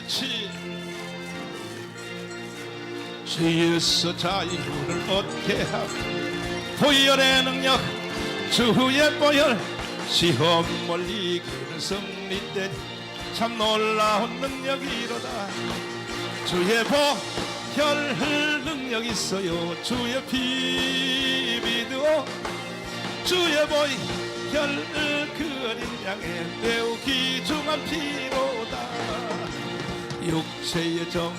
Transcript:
빛이 주에서 자유를 얻게 하고 보혈의 능력 주의 보혈 시험을 이기는 승리된 참 놀라운 능력이로다. 주의 보혈 능력 있어요. 주의 피 믿어 주의 보혈 그 어린 양의 매우 귀중한 피로다. 육체의 정